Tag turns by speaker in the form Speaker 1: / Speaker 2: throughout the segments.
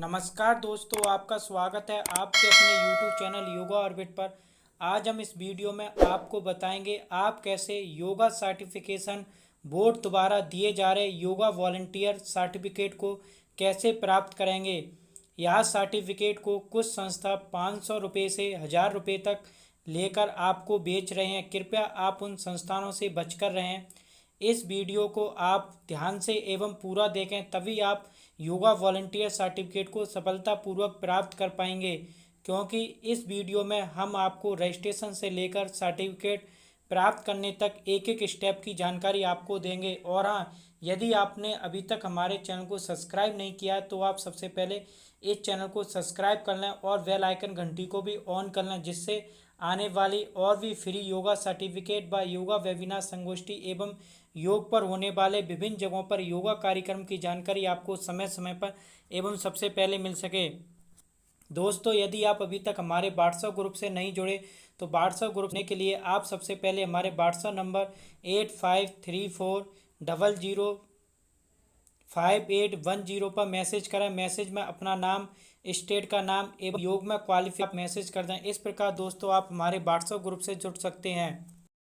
Speaker 1: नमस्कार दोस्तों, आपका स्वागत है आपके अपने YouTube चैनल योगा ऑर्बिट पर। आज हम इस वीडियो में आपको बताएंगे आप कैसे योगा सर्टिफिकेशन बोर्ड द्वारा दिए जा रहे योगा वॉलंटियर सर्टिफिकेट को कैसे प्राप्त करेंगे। यह सर्टिफिकेट को कुछ संस्था 500 रुपये से 1000 रुपये तक लेकर आपको बेच रहे हैं। कृपया आप उन संस्थानों से बचकर रहें। इस वीडियो को आप ध्यान से एवं पूरा देखें, तभी आप योगा वॉलंटियर सर्टिफिकेट को सफलतापूर्वक प्राप्त कर पाएंगे, क्योंकि इस वीडियो में हम आपको रजिस्ट्रेशन से लेकर सर्टिफिकेट प्राप्त करने तक एक एक स्टेप की जानकारी आपको देंगे। और हाँ, यदि आपने अभी तक हमारे चैनल को सब्सक्राइब नहीं किया है तो आप सबसे पहले इस चैनल को सब्सक्राइब कर लें और बेल आइकन घंटी को भी ऑन कर लें, जिससे आने वाली और भी फ्री योगा सर्टिफिकेट व योगा वेबिनार, संगोष्ठी एवं योग पर होने वाले विभिन्न जगहों पर योगा कार्यक्रम की जानकारी आपको समय समय पर एवं सबसे पहले मिल सके। दोस्तों, यदि आप अभी तक हमारे व्हाट्सएप ग्रुप से नहीं जुड़े तो व्हाट्सएप ग्रुप के लिए आप सबसे पहले हमारे व्हाट्सएप नंबर 8534005810 पर मैसेज करें। मैसेज में अपना नाम, स्टेट का नाम एवं योग में क्वालिफाई आप मैसेज कर दें। इस प्रकार दोस्तों आप हमारे व्हाट्सएप ग्रुप से जुड़ सकते हैं।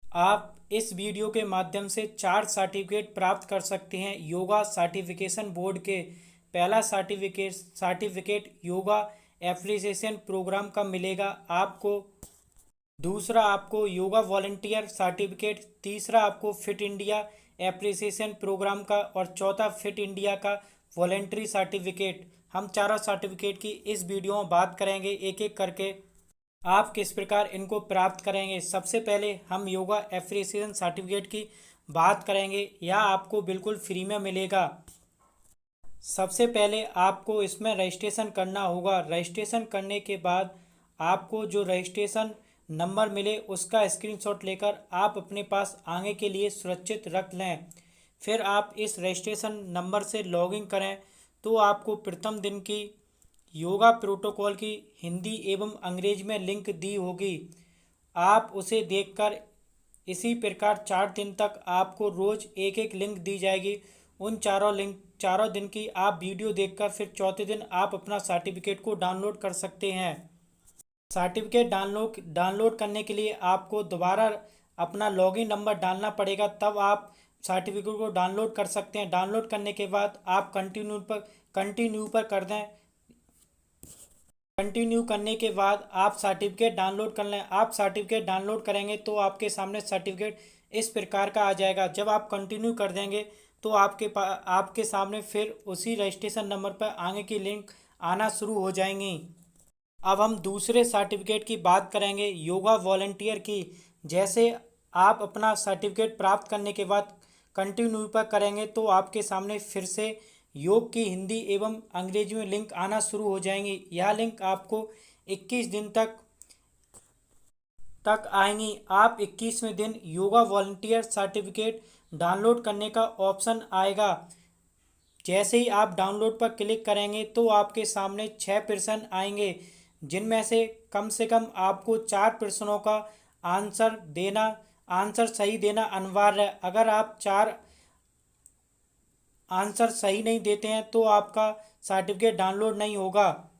Speaker 1: आप इस वीडियो के माध्यम से 4 सर्टिफिकेट प्राप्त कर सकते हैं योगा सर्टिफिकेशन बोर्ड के। पहला सर्टिफिकेट योगा एप्रिसिएशन प्रोग्राम का मिलेगा आपको। दूसरा आपको योगा वॉलंटियर सर्टिफिकेट। तीसरा आपको फिट इंडिया एप्रिसिएशन प्रोग्राम का। और चौथा फिट इंडिया का वॉलंटरी सर्टिफिकेट। हम चारों सर्टिफिकेट की इस वीडियो में बात करेंगे एक एक करके। आप किस प्रकार इनको प्राप्त करेंगे। सबसे पहले हम योगा एप्रिसिएशन सर्टिफिकेट की बात करेंगे। यह आपको बिल्कुल फ्री में मिलेगा। सबसे पहले आपको इसमें रजिस्ट्रेशन करना होगा। रजिस्ट्रेशन करने के बाद आपको जो रजिस्ट्रेशन नंबर मिले उसका स्क्रीनशॉट लेकर आप अपने पास आगे के लिए सुरक्षित रख लें। फिर आप इस रजिस्ट्रेशन नंबर से लॉगिन करें तो आपको प्रथम दिन की योगा प्रोटोकॉल की हिंदी एवं अंग्रेजी में लिंक दी होगी। आप उसे देखकर इसी प्रकार 4 दिन तक आपको रोज़ एक एक लिंक दी जाएगी। उन चारों दिन की आप वीडियो देखकर फिर चौथे दिन आप अपना सर्टिफिकेट को डाउनलोड कर सकते हैं। सर्टिफिकेट डाउनलोड करने के लिए आपको दोबारा अपना लॉगिन नंबर डालना पड़ेगा, तब आप सर्टिफिकेट को डाउनलोड कर सकते हैं। डाउनलोड करने के बाद आप कंटिन्यू पर कर दें। कंटिन्यू करने के बाद आप सर्टिफिकेट डाउनलोड कर लें। आप सर्टिफिकेट डाउनलोड करेंगे तो आपके सामने सर्टिफिकेट इस प्रकार का आ जाएगा। जब आप कंटिन्यू कर देंगे तो आपके सामने फिर उसी रजिस्ट्रेशन नंबर पर आगे की लिंक आना शुरू हो जाएंगी। अब हम दूसरे सर्टिफिकेट की बात करेंगे योगा वॉलंटियर की। जैसे आप अपना सर्टिफिकेट प्राप्त करने के बाद कंटिन्यू पर करेंगे तो आपके सामने फिर से योग की हिंदी एवं अंग्रेजी में लिंक आना शुरू हो जाएंगी। यह लिंक आपको 21 दिन तक आएंगी। आप 21वें दिन योगा वॉलंटियर सर्टिफिकेट डाउनलोड करने का ऑप्शन आएगा। जैसे ही आप डाउनलोड पर क्लिक करेंगे तो आपके सामने 6 प्रश्न आएंगे, जिनमें से कम आपको 4 प्रश्नों का आंसर सही देना अनिवार्य है। अगर आप 4 आंसर सही नहीं देते हैं तो आपका सर्टिफिकेट डाउनलोड नहीं होगा।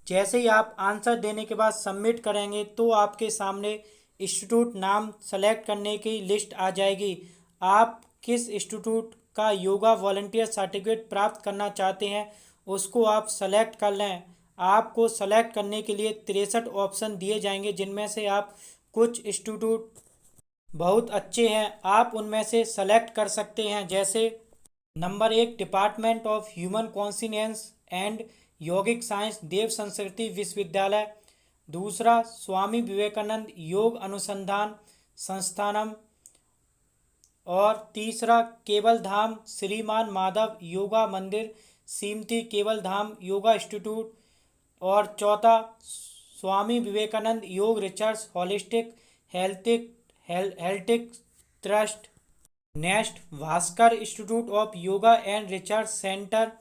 Speaker 1: जैसे ही आप आंसर देने के बाद सबमिट करेंगे तो आपके सामने इंस्टीट्यूट नाम सेलेक्ट करने की लिस्ट आ जाएगी। आप किस इंस्टीट्यूट का योगा वॉलंटियर सर्टिफिकेट प्राप्त करना चाहते हैं उसको आप सेलेक्ट कर लें। आपको सेलेक्ट करने के लिए 63 ऑप्शन दिए जाएंगे, जिनमें से आप कुछ इंस्टीट्यूट बहुत अच्छे हैं, आप उनमें से सेलेक्ट कर सकते हैं। जैसे number 1 department of human conscious and yogic science, Dev Sanskriti Vishwavidyalaya. दूसरा स्वामी विवेकानंद योग अनुसंधान संस्थानम। और तीसरा केवल धाम श्रीमान माधव योगा मंदिर, श्रीमती केवल धाम योगा इंस्टीट्यूट। और चौथा Swami Vivekananda Yoga research holistic health trust. Next Bhaskar institute of yoga and research centre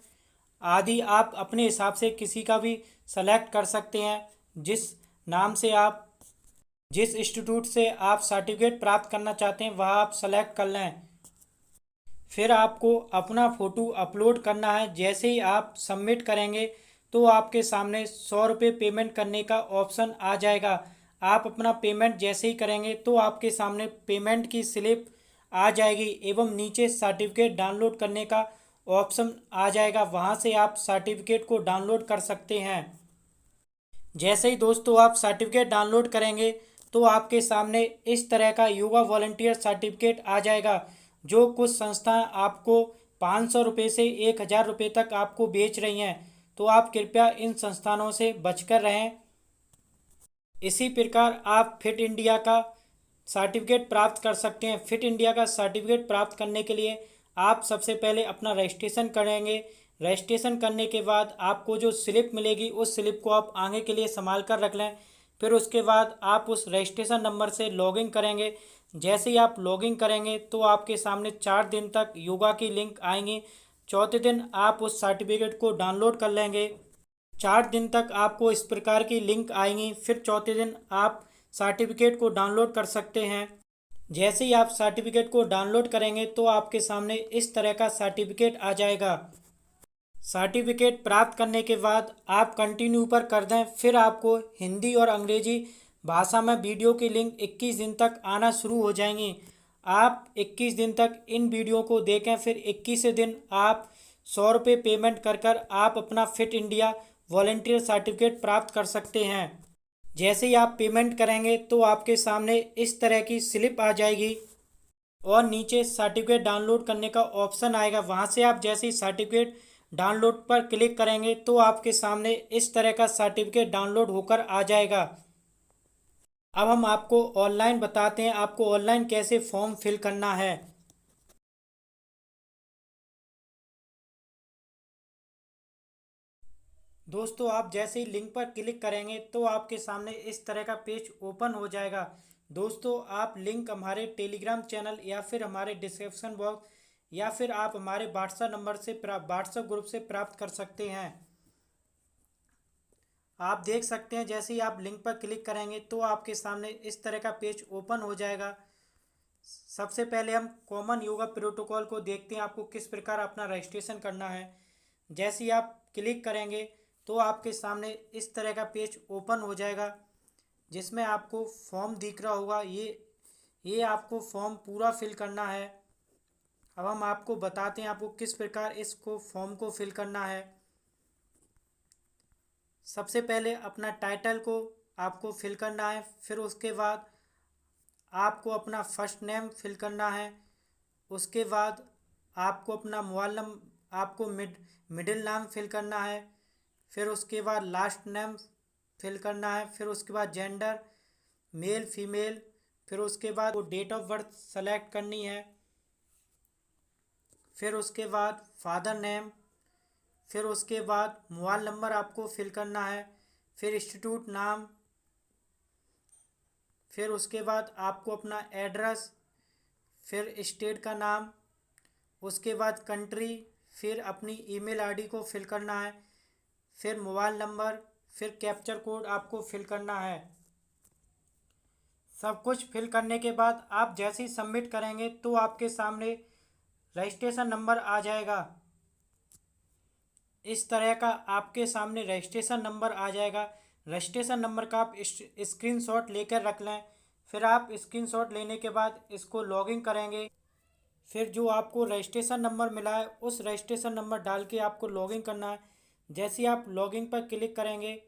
Speaker 1: आदि। आप अपने हिसाब से किसी का भी सेलेक्ट कर सकते हैं। जिस इंस्टीट्यूट से आप सर्टिफिकेट प्राप्त करना चाहते हैं वह आप सेलेक्ट कर लें। फिर आपको अपना फ़ोटो अपलोड करना है। जैसे ही आप सबमिट करेंगे तो आपके सामने 100 रुपये पेमेंट करने का ऑप्शन आ जाएगा। आप अपना पेमेंट जैसे ही करेंगे तो आपके सामने पेमेंट की स्लिप आ जाएगी एवं नीचे सर्टिफिकेट डाउनलोड करने का ऑप्शन आ जाएगा। वहाँ से आप सर्टिफिकेट को डाउनलोड कर सकते हैं। जैसे ही दोस्तों आप सर्टिफिकेट डाउनलोड करेंगे तो आपके सामने इस तरह का योगा वॉलंटियर सर्टिफिकेट आ जाएगा, जो कुछ संस्थाएं आपको 500 रुपये से 1000 रुपये तक आपको बेच रही हैं। तो आप कृपया इन संस्थानों से बचकर रहें। इसी प्रकार आप फिट इंडिया का सर्टिफिकेट प्राप्त कर सकते हैं। फिट इंडिया का सर्टिफिकेट प्राप्त करने के लिए आप सबसे पहले अपना रजिस्ट्रेशन करेंगे। रजिस्ट्रेशन करने के बाद आपको जो स्लिप मिलेगी उस स्लिप को आप आगे के लिए संभाल कर रख लें। फिर उसके बाद आप उस रजिस्ट्रेशन नंबर से लॉगिन करेंगे। जैसे ही आप लॉगिन करेंगे तो आपके सामने 4 दिन तक योगा की लिंक आएंगी। चौथे दिन आप उस सर्टिफिकेट को डाउनलोड कर लेंगे। 4 दिन तक आपको इस प्रकार की लिंक आएंगी। फिर चौथे दिन आप सर्टिफिकेट को डाउनलोड कर सकते हैं। जैसे ही आप सर्टिफिकेट को डाउनलोड करेंगे तो आपके सामने इस तरह का सर्टिफिकेट आ जाएगा। सर्टिफिकेट प्राप्त करने के बाद आप कंटिन्यू पर कर दें। फिर आपको हिंदी और अंग्रेजी भाषा में वीडियो की लिंक 21 दिन तक आना शुरू हो जाएंगी। आप 21 दिन तक इन वीडियो को देखें। फिर 21वें दिन आप 100 रुपये पेमेंट कर कर आप अपना फिट इंडिया वॉलंटियर सर्टिफिकेट प्राप्त कर सकते हैं। जैसे ही आप पेमेंट करेंगे तो आपके सामने इस तरह की स्लिप आ जाएगी और नीचे सर्टिफिकेट डाउनलोड करने का ऑप्शन आएगा। वहाँ से आप जैसे ही सर्टिफिकेट डाउनलोड पर क्लिक करेंगे तो आपके सामने इस तरह का सर्टिफिकेट डाउनलोड होकर आ जाएगा। अब हम आपको ऑनलाइन बताते हैं आपको ऑनलाइन कैसे फॉर्म फिल करना है। दोस्तों आप जैसे ही लिंक पर क्लिक करेंगे तो आपके सामने इस तरह का पेज ओपन हो जाएगा। दोस्तों आप लिंक हमारे टेलीग्राम चैनल या फिर हमारे डिस्क्रिप्शन बॉक्स या फिर आप हमारे व्हाट्सएप नंबर से व्हाट्सएप ग्रुप से प्राप्त कर सकते हैं। आप देख सकते हैं जैसे ही आप लिंक पर क्लिक करेंगे तो आपके सामने इस तरह का पेज ओपन हो जाएगा। सबसे पहले हम कॉमन योगा प्रोटोकॉल को देखते हैं, आपको किस प्रकार अपना रजिस्ट्रेशन करना है। जैसे ही आप क्लिक करेंगे तो आपके सामने इस तरह का पेज ओपन हो जाएगा, जिसमें आपको फॉर्म दिख रहा होगा। ये आपको फॉर्म पूरा फिल करना है। अब हम आपको बताते हैं आपको किस प्रकार इसको फॉर्म को फिल करना है। सबसे पहले अपना टाइटल को आपको फिल करना है। फिर उसके बाद आपको अपना फर्स्ट नेम फिल करना है। उसके बाद आपको अपना मोबाइल नंबर आपको मिडिल नाम फिल करना है। फिर उसके बाद लास्ट नेम फिल करना है। फिर उसके बाद जेंडर मेल फीमेल। फिर उसके बाद वो डेट ऑफ बर्थ सेलेक्ट करनी है। फिर उसके बाद फादर नेम। फिर उसके बाद मोबाइल नंबर आपको फिल करना है। फिर इंस्टीट्यूट नाम। फिर उसके बाद आपको अपना एड्रेस। फिर स्टेट का नाम। उसके बाद कंट्री। फिर अपनी ईमेल आईडी को फिल करना है। फिर मोबाइल नंबर। फिर कैप्चर कोड आपको फिल करना है। सब कुछ फिल करने के बाद आप जैसे ही सबमिट करेंगे तो आपके सामने रजिस्ट्रेशन नंबर आ जाएगा। इस तरह का आपके सामने रजिस्ट्रेशन नंबर आ जाएगा। रजिस्ट्रेशन नंबर का आप स्क्रीनशॉट लेकर रख लें। फिर आप स्क्रीनशॉट लेने के बाद इसको लॉगिन करेंगे। फिर जो आपको रजिस्ट्रेशन नंबर मिला है उस रजिस्ट्रेशन नंबर डाल के आपको लॉगिन करना है। जैसे ही आप लॉगिन पर क्लिक करेंगे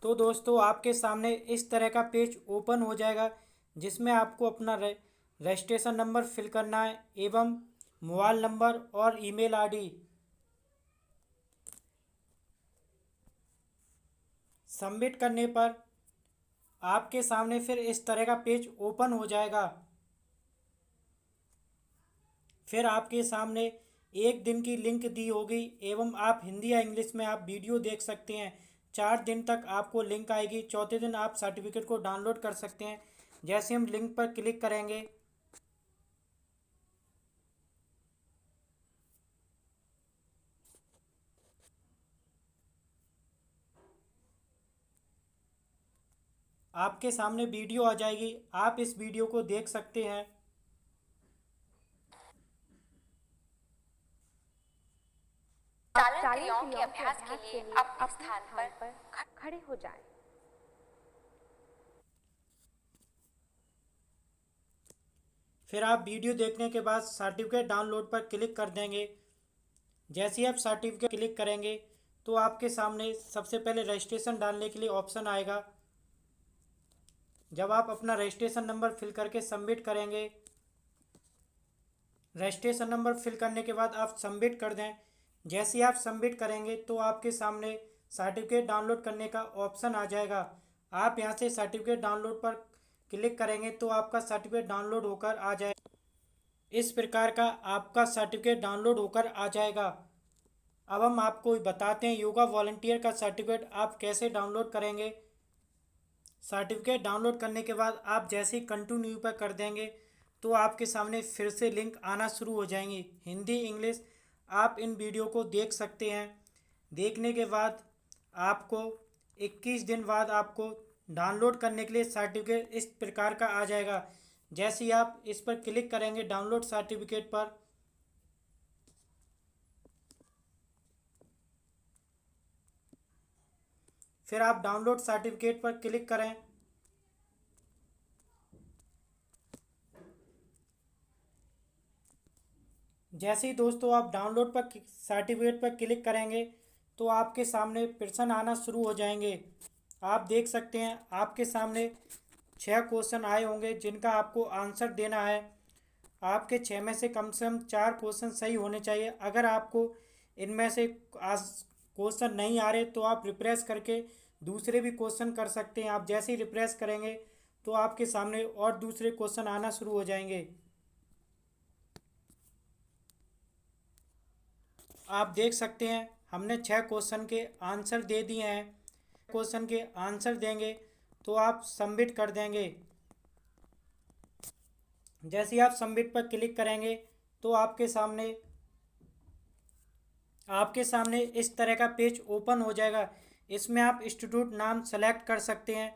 Speaker 1: तो दोस्तों आपके सामने इस तरह का पेज ओपन हो जाएगा, जिसमें आपको अपना रजिस्ट्रेशन नंबर फिल करना है एवं मोबाइल नंबर और ईमेल आईडी। सबमिट करने पर आपके सामने फिर इस तरह का पेज ओपन हो जाएगा। फिर आपके सामने 1 दिन की लिंक दी होगी एवं आप हिंदी या इंग्लिश में आप वीडियो देख सकते हैं। 4 दिन तक आपको लिंक आएगी। चौथे दिन आप सर्टिफिकेट को डाउनलोड कर सकते हैं। जैसे हम लिंक पर क्लिक करेंगे आपके सामने वीडियो आ जाएगी, आप इस वीडियो को देख सकते हैं।
Speaker 2: चालन क्रियाओं के अभ्यास के लिए अपने स्थान पर खड़े हो जाएं।
Speaker 1: फिर आप वीडियो देखने के बाद सर्टिफिकेट डाउनलोड पर क्लिक कर देंगे। जैसे ही आप सर्टिफिकेट क्लिक करेंगे तो आपके सामने सबसे पहले रजिस्ट्रेशन डालने के लिए ऑप्शन आएगा। जब आप अपना रजिस्ट्रेशन नंबर फिल करके सबमिट करेंगे, रजिस्ट्रेशन नंबर फिल करने के बाद आप सबमिट कर दें। जैसे ही आप सबमिट करेंगे तो आपके सामने सर्टिफिकेट डाउनलोड करने का ऑप्शन आ जाएगा। आप यहां से सर्टिफिकेट डाउनलोड पर क्लिक करेंगे तो आपका सर्टिफिकेट डाउनलोड होकर आ जाएगा। इस प्रकार का आपका सर्टिफिकेट डाउनलोड होकर आ जाएगा। अब हम आपको बताते हैं योगा वॉलंटियर का सर्टिफिकेट आप कैसे डाउनलोड करेंगे। सर्टिफिकेट डाउनलोड करने के बाद आप जैसे ही कंटिन्यू पर कर देंगे तो आपके सामने फिर से लिंक आना शुरू हो जाएंगी, हिंदी इंग्लिश। आप इन वीडियो को देख सकते हैं। देखने के बाद आपको 21 दिन बाद आपको डाउनलोड करने के लिए सर्टिफिकेट इस प्रकार का आ जाएगा। जैसे ही आप इस पर क्लिक करेंगे डाउनलोड सर्टिफिकेट पर, फिर आप डाउनलोड सर्टिफिकेट पर क्लिक करें। जैसे ही दोस्तों आप डाउनलोड पर सर्टिफिकेट पर क्लिक करेंगे तो आपके सामने प्रश्न आना शुरू हो जाएंगे। आप देख सकते हैं आपके सामने 6 क्वेश्चन आए होंगे जिनका आपको आंसर देना है। आपके 6 में से कम 4 क्वेश्चन सही होने चाहिए। अगर आपको इनमें से क्वेश्चन नहीं आ रहे तो आप रिफ्रेश करके दूसरे भी क्वेश्चन कर सकते हैं। आप जैसे ही रिफ्रेश करेंगे तो आपके सामने और दूसरे क्वेश्चन आना शुरू हो जाएंगे। आप देख सकते हैं हमने 6 क्वेश्चन के आंसर दे दिए हैं। क्वेश्चन के आंसर देंगे तो आप सबमिट कर देंगे। जैसे ही आप सबमिट पर क्लिक करेंगे तो आपके सामने इस तरह का पेज ओपन हो जाएगा। इसमें आप इंस्टीट्यूट नाम सेलेक्ट कर सकते हैं।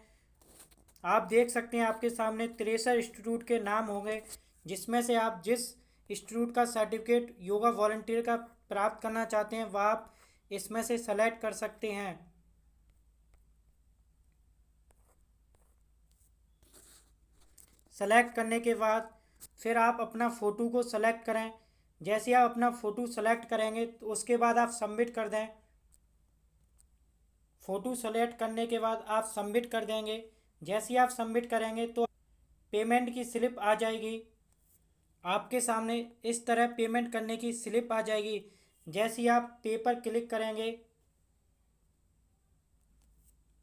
Speaker 1: आप देख सकते हैं आपके सामने 63 इंस्टीट्यूट के नाम होंगे जिसमें से आप जिस इंस्टीट्यूट का सर्टिफिकेट योगा वॉलंटियर का प्राप्त करना चाहते हैं वह आप इसमें से सेलेक्ट कर सकते हैं। सेलेक्ट करने के बाद फिर आप अपना फ़ोटो को सेलेक्ट करें। जैसे आप अपना फ़ोटो सेलेक्ट करेंगे तो उसके बाद आप सबमिट कर दें। फ़ोटो सेलेक्ट करने के बाद आप सबमिट कर देंगे। जैसे ही आप सबमिट करेंगे तो पेमेंट की स्लिप आ जाएगी। आपके सामने इस तरह पेमेंट करने की स्लिप आ जाएगी। जैसे ही आप पे पर क्लिक करेंगे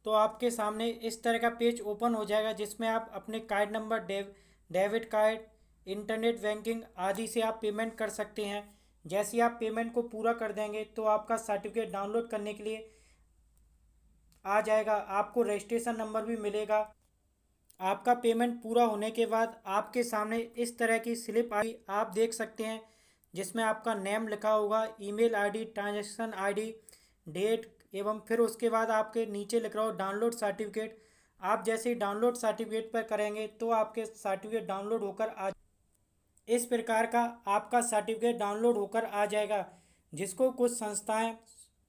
Speaker 1: तो आपके सामने इस तरह का पेज ओपन हो जाएगा जिसमें आप अपने card number, debit card, internet banking आदि से आप पेमेंट कर सकते हैं। जैसे ही आप पेमेंट को पूरा कर देंगे तो आपका सर्टिफिकेट डाउनलोड करने के लिए आ जाएगा। आपको रजिस्ट्रेशन नंबर भी मिलेगा। आपका पेमेंट पूरा होने के बाद आपके सामने इस तरह की स्लिप आई आप देख सकते हैं जिसमें आपका नेम लिखा होगा, email ID, transaction ID, date एवं फिर उसके बाद आपके नीचे लिख रहा हो डाउनलोड सर्टिफिकेट। आप जैसे ही डाउनलोड सर्टिफिकेट पर करेंगे तो आपके सर्टिफिकेट डाउनलोड होकर आ इस प्रकार का आपका सर्टिफिकेट डाउनलोड होकर आ जाएगा, जिसको कुछ संस्थाएं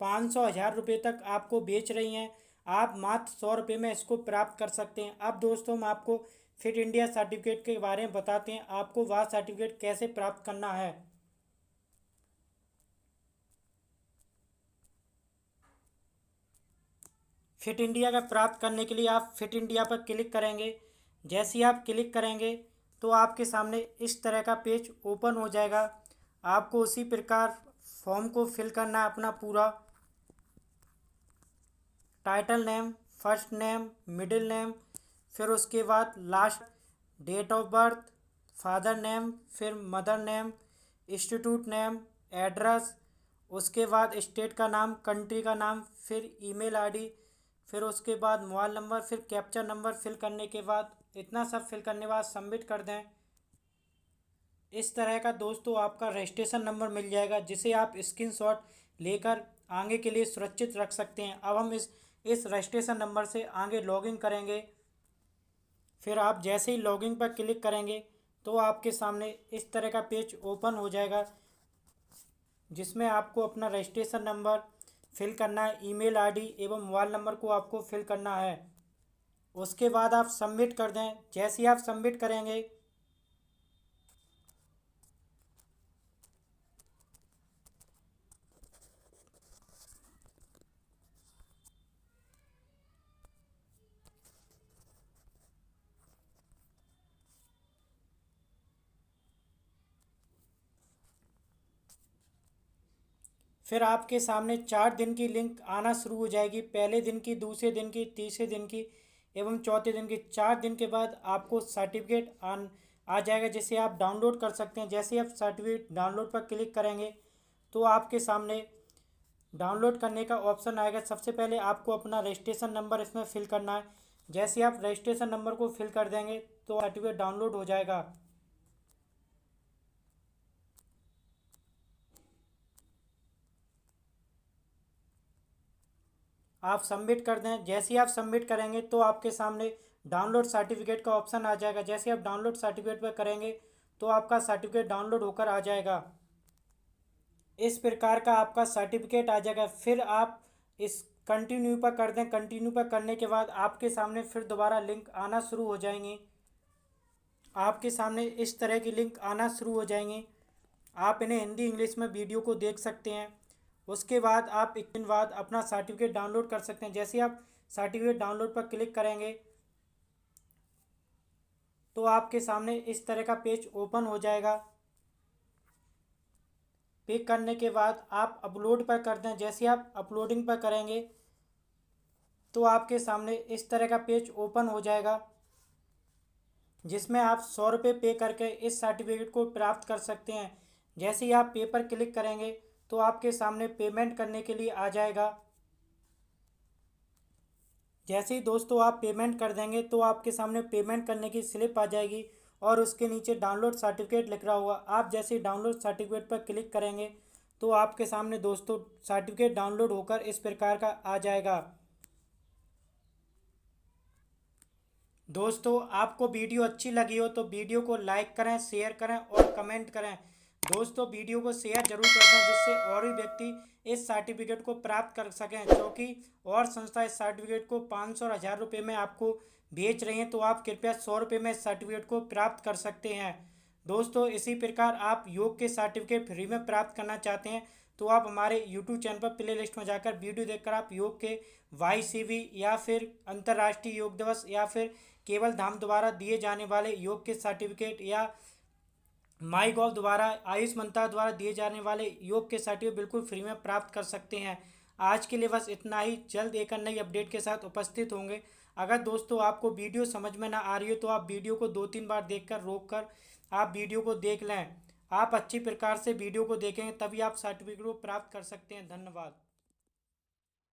Speaker 1: 500-1000 रुपये तक आपको बेच रही हैं। आप मात्र 100 रुपये में इसको प्राप्त कर सकते हैं। अब दोस्तों हम आपको फिट इंडिया सर्टिफिकेट के बारे में बताते हैं, आपको वह सर्टिफिकेट कैसे प्राप्त करना है। फिट इंडिया का प्राप्त करने के लिए आप फिट इंडिया पर क्लिक करेंगे। जैसे ही आप क्लिक करेंगे तो आपके सामने इस तरह का पेज ओपन हो जाएगा। आपको उसी प्रकार फॉर्म को फिल करना है अपना पूरा। Title name, first name, middle name, फिर उसके बाद last date of birth, father name, फिर mother name, institute name, address, उसके बाद स्टेट का नाम, कंट्री का नाम, फिर ईमेल आईडी, फिर उसके बाद मोबाइल नंबर, फिर कैप्चर नंबर फिल करने के बाद इतना सब फिल करने के बाद सबमिट कर दें। इस तरह का दोस्तों आपका रजिस्ट्रेशन नंबर मिल जाएगा जिसे आप स्क्रीनशॉट लेकर आगे के लिए सुरक्षित रख सकते हैं। अब हम इस रजिस्ट्रेशन नंबर से आगे लॉगिन करेंगे। फिर आप जैसे ही लॉगिन पर क्लिक करेंगे तो आपके सामने इस तरह का पेज ओपन हो जाएगा, जिसमें आपको अपना रजिस्ट्रेशन नंबर फिल करना है, ईमेल आईडी एवं मोबाइल नंबर को आपको फिल करना है। उसके बाद आप सबमिट कर दें। जैसे ही आप सबमिट करेंगे फिर आपके सामने 4 दिन की लिंक आना शुरू हो जाएगी। पहले दिन की, दूसरे दिन की, तीसरे दिन की एवं चौथे दिन की। 4 दिन के बाद आपको सर्टिफिकेट आ जाएगा, जिसे आप डाउनलोड कर सकते हैं। जैसे ही आप सर्टिफिकेट डाउनलोड पर क्लिक करेंगे तो आपके सामने डाउनलोड करने का ऑप्शन आएगा। सबसे पहले आपको अपना रजिस्ट्रेशन नंबर इसमें फिल करना है। जैसे ही आप रजिस्ट्रेशन नंबर को फिल कर देंगे तो सर्टिफिकेट डाउनलोड हो जाएगा। आप सबमिट कर दें। जैसे ही आप सबमिट करेंगे तो आपके सामने डाउनलोड सर्टिफिकेट का ऑप्शन आ जाएगा। जैसे आप डाउनलोड सर्टिफिकेट पर करेंगे तो आपका सर्टिफिकेट डाउनलोड होकर आ जाएगा। इस प्रकार का आपका सर्टिफिकेट आ जाएगा। फिर आप इस कंटिन्यू पर कर दें। कंटिन्यू पर करने के बाद आपके सामने फिर दोबारा लिंक आना शुरू हो जाएंगी। आपके सामने इस तरह की लिंक आना शुरू हो जाएंगी। आप इन्हें हिंदी इंग्लिश में वीडियो को देख सकते हैं। उसके बाद आप एक दिन बाद अपना सर्टिफिकेट डाउनलोड कर सकते हैं। जैसे आप सर्टिफिकेट डाउनलोड पर क्लिक करेंगे तो आपके सामने इस तरह का पेज ओपन हो जाएगा। पिक करने के बाद आप अपलोड पर कर दें। जैसे आप अपलोडिंग पर करेंगे तो आपके सामने इस तरह का पेज ओपन हो जाएगा, जिसमें आप 100 रुपये पे करके इस सर्टिफिकेट को प्राप्त कर सकते हैं। जैसे ही आप पे पर क्लिक करेंगे तो आपके सामने पेमेंट करने के लिए आ जाएगा। जैसे ही दोस्तों आप पेमेंट कर देंगे तो आपके सामने पेमेंट करने की स्लिप आ जाएगी और उसके नीचे डाउनलोड सर्टिफिकेट लिख रहा होगा। आप जैसे ही डाउनलोड सर्टिफिकेट पर क्लिक करेंगे तो आपके सामने दोस्तों सर्टिफिकेट डाउनलोड होकर इस प्रकार का आ जाएगा। दोस्तों आपको वीडियो अच्छी लगी हो तो वीडियो को लाइक करें, शेयर करें और कमेंट करें। दोस्तों वीडियो को शेयर जरूर कर दें, जिससे और भी व्यक्ति इस सर्टिफिकेट को प्राप्त कर सकें, क्योंकि और संस्था इस सर्टिफिकेट को 500 और 1000 रुपये में आपको बेच रही हैं। तो आप कृपया 100 रुपये में इस सर्टिफिकेट को प्राप्त कर सकते हैं। दोस्तों इसी प्रकार आप योग के सर्टिफिकेट फ्री में प्राप्त करना चाहते हैं तो आप हमारे यूट्यूब चैनल पर प्ले लिस्ट में जाकर वीडियो देखकर आप योग के YCV या फिर अंतर्राष्ट्रीय योग दिवस या फिर केवल धाम द्वारा दिए जाने वाले योग के सर्टिफिकेट या माई गॉव द्वारा, आयुष मंत्रालय द्वारा दिए जाने वाले योग के सर्टिफिकेट बिल्कुल फ्री में प्राप्त कर सकते हैं। आज के लिए बस इतना ही। जल्द एक नई अपडेट के साथ उपस्थित होंगे। अगर दोस्तों आपको वीडियो समझ में ना आ रही हो तो आप वीडियो को 2-3 बार देखकर रोक कर आप वीडियो को देख लें। आप अच्छी प्रकार से वीडियो को देखेंगे तभी आप सर्टिफिकेट को प्राप्त कर सकते हैं। धन्यवाद।